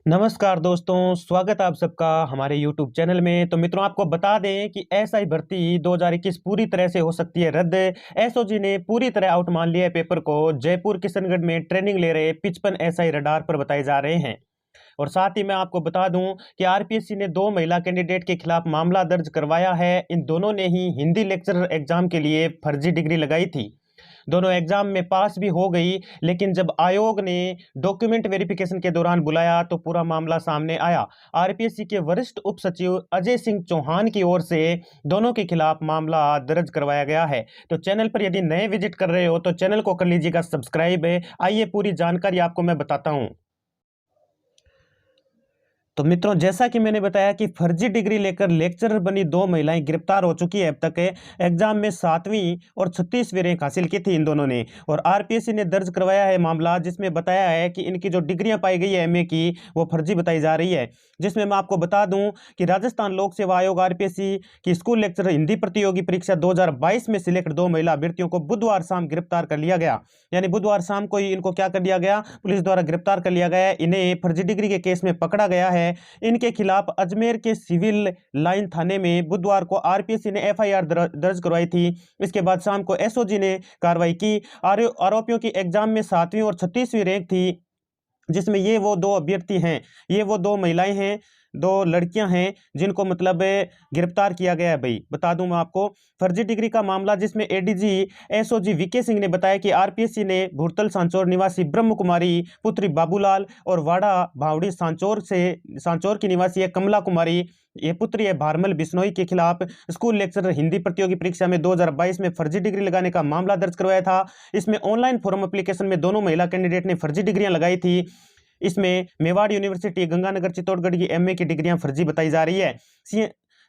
नमस्कार दोस्तों, स्वागत है आप सबका हमारे YouTube चैनल में। तो मित्रों, आपको बता दें कि एसआई भर्ती 2021 पूरी तरह से हो सकती है रद्द। एसओजी ने पूरी तरह आउट मान लिया है पेपर को। जयपुर किशनगढ़ में ट्रेनिंग ले रहे 55 एसआई रडार पर बताए जा रहे हैं। और साथ ही मैं आपको बता दूं कि आरपीएससी ने 2 महिला कैंडिडेट के खिलाफ मामला दर्ज करवाया है। इन दोनों ने ही हिंदी लेक्चरर एग्जाम के लिए फर्जी डिग्री लगाई थी। दोनों एग्जाम में पास भी हो गई, लेकिन जब आयोग ने डॉक्यूमेंट वेरिफिकेशन के दौरान बुलाया तो पूरा मामला सामने आया। आरपीएससी के वरिष्ठ उप सचिव अजय सिंह चौहान की ओर से दोनों के खिलाफ मामला दर्ज करवाया गया है। तो चैनल पर यदि नए विजिट कर रहे हो तो चैनल को कर लीजिएगा सब्सक्राइब। आइए पूरी जानकारी आपको मैं बताता हूँ। तो मित्रों, जैसा कि मैंने बताया कि फर्जी डिग्री लेकर लेक्चरर बनी 2 महिलाएं गिरफ्तार हो चुकी है। अब तक एग्जाम में 7वीं और 36वीं रैंक हासिल की थी इन दोनों ने। और आरपीएससी ने दर्ज करवाया है मामला, जिसमें बताया है कि इनकी जो डिग्रियां पाई गई है एमए की, वो फर्जी बताई जा रही है। जिसमें मैं आपको बता दूं कि राजस्थान लोक सेवा आयोग आरपीएससी की स्कूल लेक्चरर हिंदी प्रतियोगी परीक्षा 2022 में सिलेक्ट 2 महिला अभ्यर्थियों को बुधवार शाम गिरफ्तार कर लिया गया। यानी बुधवार शाम को ही इनको क्या कर लिया गया, पुलिस द्वारा गिरफ्तार कर लिया गया है। इन्हें फर्जी डिग्री के केस में पकड़ा गया है। इनके खिलाफ अजमेर के सिविल लाइन थाने में बुधवार को आरपीएससी ने एफआईआर दर्ज करवाई थी। इसके बाद शाम को एसओजी ने कार्रवाई की। आरोपियों की एग्जाम में 7वीं और 36वीं रैंक थी, जिसमें ये वो 2 अभ्यर्थी हैं, ये वो 2 महिलाएं हैं, 2 लड़कियां हैं, जिनको मतलब गिरफ्तार किया गया है। भाई बता दूं मैं आपको, फर्जी डिग्री का मामला जिसमें एडीजी एसओजी वीके सिंह ने बताया कि आरपीएससी ने भूरतल सांचौर निवासी ब्रह्म कुमारी पुत्री बाबूलाल और वाड़ा भावड़ी सांचौर की निवासी है कमला कुमारी, ये पुत्री है भारमल बिश्नोई के खिलाफ स्कूल लेक्चरर हिंदी प्रतियोगी परीक्षा में 2022 में फर्जी डिग्री लगाने का मामला दर्ज करवाया था। इसमें ऑनलाइन फॉर्म एप्लीकेशन में दोनों महिला कैंडिडेट ने फर्जी डिग्रियां लगाई थी। इसमें मेवाड़ यूनिवर्सिटी गंगानगर चित्तौड़गढ़ की एमए की डिग्रियां फर्जी बताई जा रही है।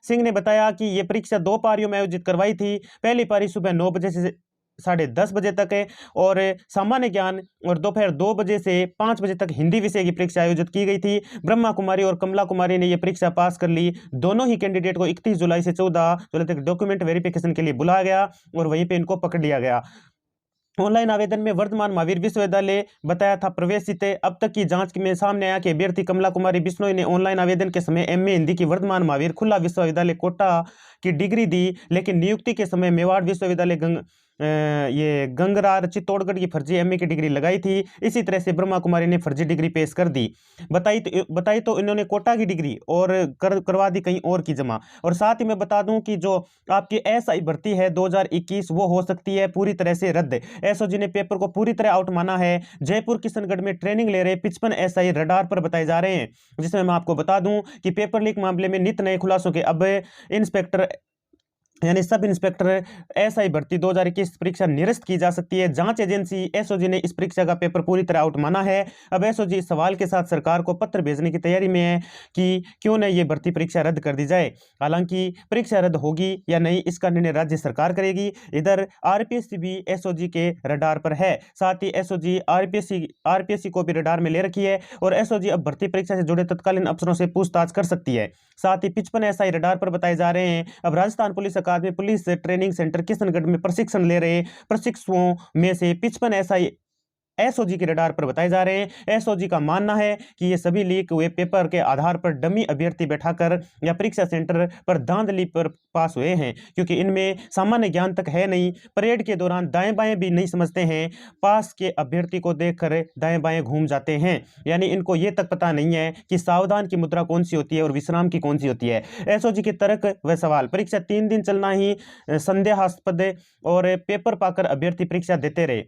सिंह ने बताया कि यह परीक्षा 2 पारियों में आयोजित करवाई थी। पहली पारी सुबह 9 बजे से 10:30 बजे तक है और सामान्य ज्ञान, और दोपहर 2 बजे से 5 बजे तक हिंदी विषय की परीक्षा आयोजित की गई थी। ब्रह्मा कुमारी और कमला कुमारी ने यह परीक्षा पास कर ली। दोनों ही कैंडिडेट को 31 जुलाई से 14 जुलाई तक डॉक्यूमेंट वेरिफिकेशन के लिए बुलाया गया और वहीं पे इनको पकड़ लिया गया। ऑनलाइन आवेदन में वर्धमान महावीर विश्वविद्यालय बताया था प्रवेशित। अब तक की जांच में सामने आया कि अभ्यर्थी कमला कुमारी बिश्नोई ने ऑनलाइन आवेदन के समय एमए हिंदी की वर्धमान महावीर खुला विश्वविद्यालय कोटा की डिग्री दी, लेकिन नियुक्ति के समय मेवाड़ विश्वविद्यालय ये गंगरार चित्तौड़गढ़ की फर्जी एमए की डिग्री लगाई थी। इसी तरह से ब्रह्मा कुमारी ने फर्जी डिग्री पेश कर दी। बताई तो इन्होंने कोटा की डिग्री और करवा दी कहीं और की जमा। और साथ ही मैं बता दूं कि जो आपकी एसआई भर्ती है 2021, वो हो सकती है पूरी तरह से रद्द। एसओजी ने पेपर को पूरी तरह आउट माना है। जयपुर किशनगढ़ में ट्रेनिंग ले रहे 55 एसआई रडार पर बताए जा रहे हैं। जिसमें मैं आपको बता दूं कि पेपर लीक मामले में नित नए खुलासों के अब इंस्पेक्टर यानी सब इंस्पेक्टर एसआई भर्ती 2021 परीक्षा निरस्त की जा सकती है। जांच एजेंसी एसओजी ने इस परीक्षा का पेपर पूरी तरह आउट माना है। अब एसओजी इस सवाल के साथ सरकार को पत्र भेजने की तैयारी में है कि क्यों न ये भर्ती परीक्षा रद्द कर दी जाए। हालांकि परीक्षा रद्द होगी या नहीं, इसका निर्णय राज्य सरकार करेगी। इधर आरपीएससी भी एसओजी के रडार पर है। साथ ही एसओजी आरपीएससी को भी रडार में ले रखी है और एसओजी अब भर्ती परीक्षा से जुड़े तत्कालीन अफसरों से पूछताछ कर सकती है। साथ ही 55 एसआई रडार पर बताए जा रहे हैं। अब राजस्थान पुलिस अकादमी पुलिस ट्रेनिंग सेंटर किशनगढ़ में प्रशिक्षण ले रहे प्रशिक्षुओं में से 55 एसआई एसओजी के रडार पर बताए जा रहे हैं। एसओजी का मानना है कि ये सभी लीक हुए पेपर के आधार पर डमी अभ्यर्थी बैठाकर या परीक्षा सेंटर पर धांधली पर पास हुए हैं, क्योंकि इनमें सामान्य ज्ञान तक है नहीं। परेड के दौरान दाएं बाएं भी नहीं समझते हैं। पास के अभ्यर्थी को देखकर दाएं बाएं घूम जाते हैं। यानी इनको ये तक पता नहीं है कि सावधान की मुद्रा कौन सी होती है और विश्राम की कौन सी होती है। एसओजी के तर्क व सवाल, परीक्षा 3 दिन चलना ही संदेहास्पद और पेपर पाकर अभ्यर्थी परीक्षा देते रहे।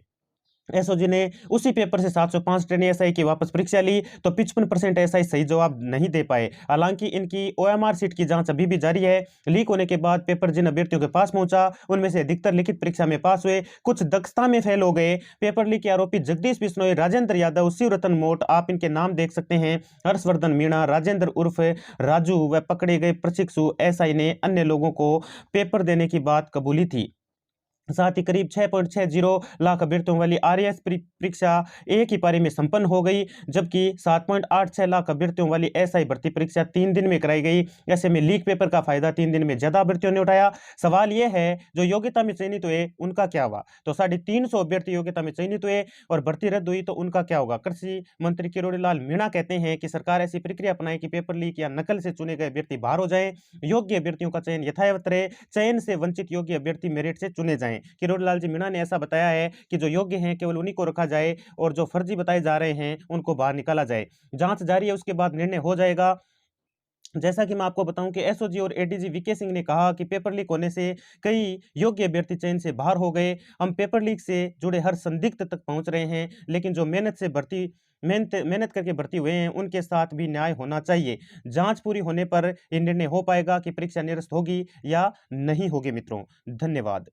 एसओजी ने उसी पेपर से 705 ट्रेनी एसआई की वापस परीक्षा ली तो 55% एसआई सही जवाब नहीं दे पाए। हालांकि इनकी ओएमआर सीट की जांच अभी भी जारी है। लीक होने के बाद पेपर जिन अभ्यर्थियों के पास पहुंचा, उनमें से अधिकतर लिखित परीक्षा में पास हुए, कुछ दक्षता में फेल हो गए। पेपर लीक के आरोपी जगदीश बिश्नोई, राजेंद्र यादव, शिवरतन मोट, आप इनके नाम देख सकते हैं, हर्षवर्धन मीणा, राजेंद्र उर्फ राजू व पकड़े गए प्रशिक्षु एसआई ने अन्य लोगों को पेपर देने की बात कबूली थी। साथ ही करीब 6.60 लाख अभ्यर्थियों वाली आरएएस परीक्षा एक ही पारी में संपन्न हो गई, जबकि 7.86 लाख अभ्यर्थियों वाली एसआई भर्ती परीक्षा 3 दिन में कराई गई। ऐसे में लीक पेपर का फायदा 3 दिन में ज्यादा अभ्यर्थियों ने उठाया। सवाल यह है, जो योग्यता में चयनित हुए उनका क्या हुआ? तो 350 अभ्यर्थी योग्यता में चयनित हुए और भर्ती रद्द हुई, तो उनका क्या होगा? कृषि मंत्री किरोड़ीलाल मीणा कहते हैं कि सरकार ऐसी प्रक्रिया अपनाए कि पेपर लीक या नकल से चुने गए अभ्यर्थी बाहर हो जाए, योग्य अभ्यर्थियों का चयन यथावत रहे, चयन से वंचित योग्य अभ्यर्थी मेरिट से चुने जाएं। किरोड़ीलाल जी मीणा ने ऐसा बताया है कि जो योग्य हैं केवल उन्हीं को रखा जाए और जो फर्जी बताए जा रहे हैं उनको बाहर निकाला जाए। जांच जारी है, उसके बाद निर्णय हो जाएगा। जैसा कि मैं आपको बताऊं कि एसओजी और एडीजी वीके सिंह ने कहा कि पेपर लीक होने से कई योग्य अभ्यर्थी चयन से बाहर हो गए। हम पेपर लीक से जुड़े हर संदिग्ध तक पहुंच रहे हैं, लेकिन जो मेहनत मेहनत करके भर्ती हुए हैं उनके साथ भी न्याय होना चाहिए। जांच पूरी होने पर यह निर्णय हो पाएगा कि परीक्षा निरस्त होगी या नहीं होगी। मित्रों, धन्यवाद।